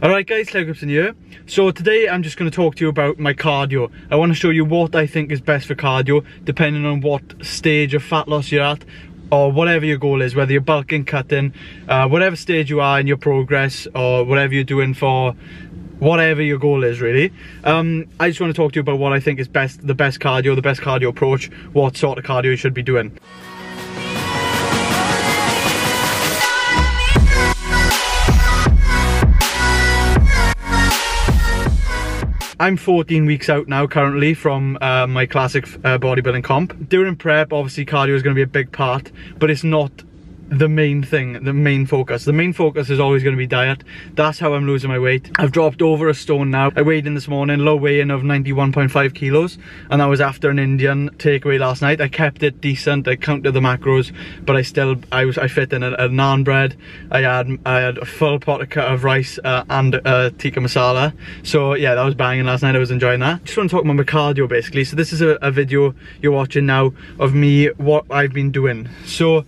Alright guys, Llew Gibson here. So today I'm just going to talk to you about my cardio. I want to show you what I think is best for cardio, depending on what stage of fat loss you're at, or whatever your goal is, whether you're bulking, cutting, whatever stage you are in your progress, or whatever you're doing for whatever your goal is really. I just want to talk to you about what I think is the best cardio approach, what sort of cardio you should be doing. I'm 14 weeks out now currently from my classic bodybuilding comp. During prep, obviously cardio is going to be a big part, but it's not the main thing, the main focus. The main focus is always going to be diet. That's how I'm losing my weight. I've dropped over a stone now. I weighed in this morning, low weigh-in of 91.5 kilos, and that was after an Indian takeaway last night. I kept it decent, I counted the macros, but I fit in a naan bread. I had a full pot of rice and tikka masala. So yeah, that was banging last night. I was enjoying that. Just want to talk about my cardio basically. So this is a video you're watching now of me, what I've been doing. So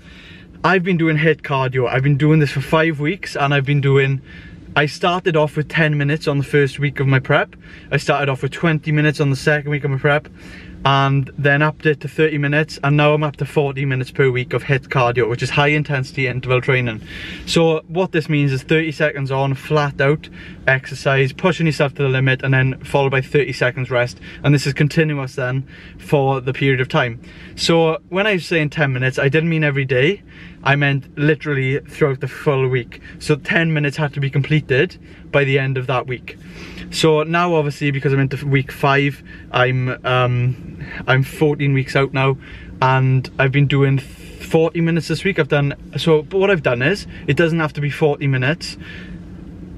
I've been doing HIIT cardio. I've been doing this for 5 weeks, and I started off with 10 minutes on the first week of my prep. I started off with 20 minutes on the second week of my prep, and then upped it to 30 minutes, and now I'm up to 40 minutes per week of HIIT cardio, which is high intensity interval training. So what this means is 30 seconds on, flat out exercise, pushing yourself to the limit, and then followed by 30 seconds rest. And this is continuous then for the period of time. So when I was saying 10 minutes, I didn't mean every day. I meant literally throughout the full week. So 10 minutes had to be completed by the end of that week. So now obviously, because I'm into week 5, I'm 14 weeks out now, and I've been doing 40 minutes this week. But what I've done is, it doesn't have to be 40 minutes,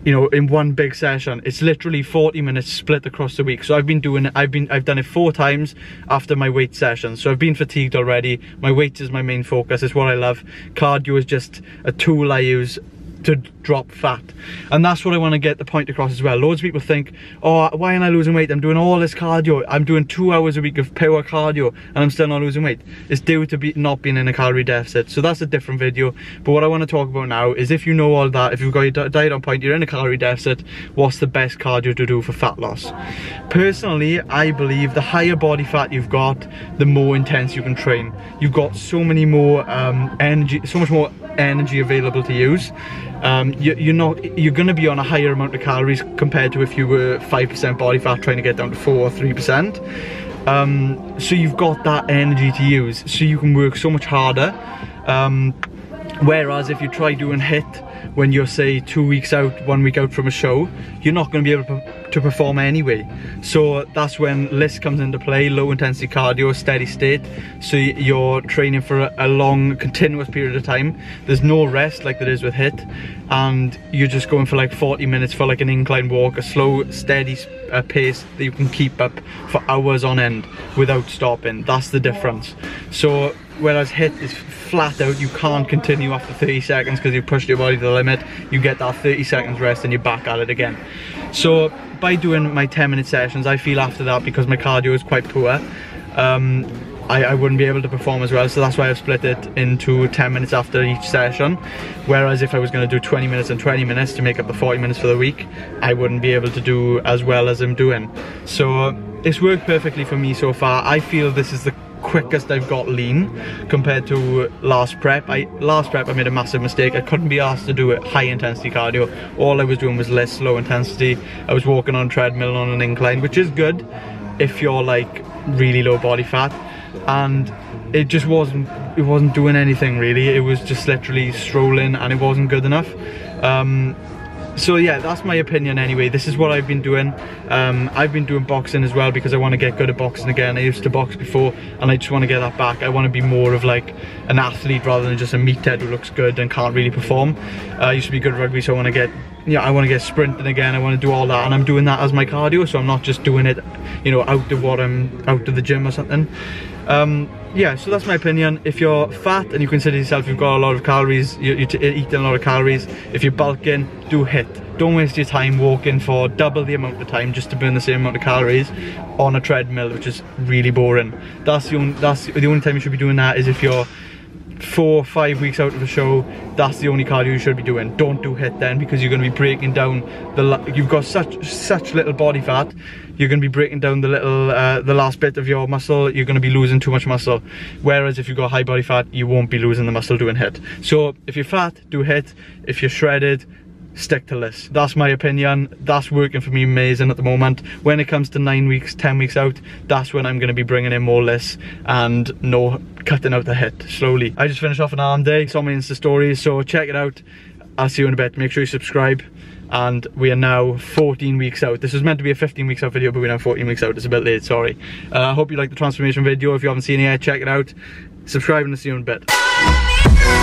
you know, in one big session. It's literally 40 minutes split across the week. So I've done it 4 times after my weight session. So I've been fatigued already. My weight is my main focus. It's what I love. Cardio is just a tool I use to drop fat, and that's what I want to get the point across as well. Loads of people think, oh, why am I losing weight? I'm doing all this cardio. I'm doing 2 hours a week of pure cardio and I'm still not losing weight. It's due to not being in a calorie deficit. So that's a different video. But what I want to talk about now is, if you know all that, if you've got your diet on point, you're in a calorie deficit, what's the best cardio to do for fat loss? Personally, I believe the higher body fat you've got, the more intense you can train. You've got so much more energy available to use. You're going to be on a higher amount of calories compared to if you were 5% body fat trying to get down to 4 or 3%. So you've got that energy to use, so you can work so much harder. Whereas if you try doing HIIT when you're, say, 2 weeks out, 1 week out from a show, you're not going to be able to perform anyway. So that's when LISS comes into play, low intensity cardio, steady state. So you're training for a long continuous period of time. There's no rest like there is with HIIT, and you're just going for like 40 minutes for like an incline walk, a slow steady pace that you can keep up for hours on end without stopping. That's the difference. So whereas HIIT is flat out, you can't continue after 30 seconds because you've pushed your body to the limit. You get that 30 seconds rest and you're back at it again. So by doing my 10-minute sessions, I feel after that, because my cardio is quite poor, I wouldn't be able to perform as well. So that's why I've split it into 10 minutes after each session. Whereas if I was going to do 20 minutes and 20 minutes to make up the 40 minutes for the week, I wouldn't be able to do as well as I'm doing. So it's worked perfectly for me so far. I feel this is the quickest I've got lean compared to last prep. Last prep I made a massive mistake. I couldn't be asked to do it high intensity cardio. All I was doing was less low intensity. I was walking on a treadmill on an incline, which is good if you're like really low body fat, and it just wasn't doing anything really. It was just literally strolling, and it wasn't good enough. So yeah, that's my opinion anyway. This is what I've been doing. I've been doing boxing as well because I want to get good at boxing again. I used to box before and I just want to get that back. I want to be more of like an athlete rather than just a meathead who looks good and can't really perform. I used to be good at rugby, so I want to get sprinting again. I want to do all that, and I'm doing that as my cardio, so I'm not just doing it, you know, out of the gym or something. Yeah, so that's my opinion. If you're fat and you consider yourself you've got a lot of calories, you're eating a lot of calories, if you're bulking, do HIIT. Don't waste your time walking for double the amount of time just to burn the same amount of calories on a treadmill, which is really boring. The only time you should be doing that is if you're 4 or 5 weeks out of a show, that's the only cardio you should be doing. Don't do HIIT then, because you're going to be breaking down you've got such little body fat. You're going to be breaking down the last bit of your muscle. You're going to be losing too much muscle. Whereas if you've got high body fat, you won't be losing the muscle doing HIIT. So if you're fat, do HIIT. If you're shredded, stick to LISS. That's my opinion. That's working for me amazing at the moment. When it comes to 9 weeks, 10 weeks out, that's when I'm going to be bringing in more LISS and no cutting out the HIIT slowly. I just finished off an arm day. It's on my Insta stories, so check it out. I'll see you in a bit. Make sure you subscribe. And we are now 14 weeks out. This was meant to be a 15 weeks out video, but we're now 14 weeks out. It's a bit late, sorry. I hope you liked the transformation video. If you haven't seen it yet, check it out. Subscribe and I'll see you in a bit.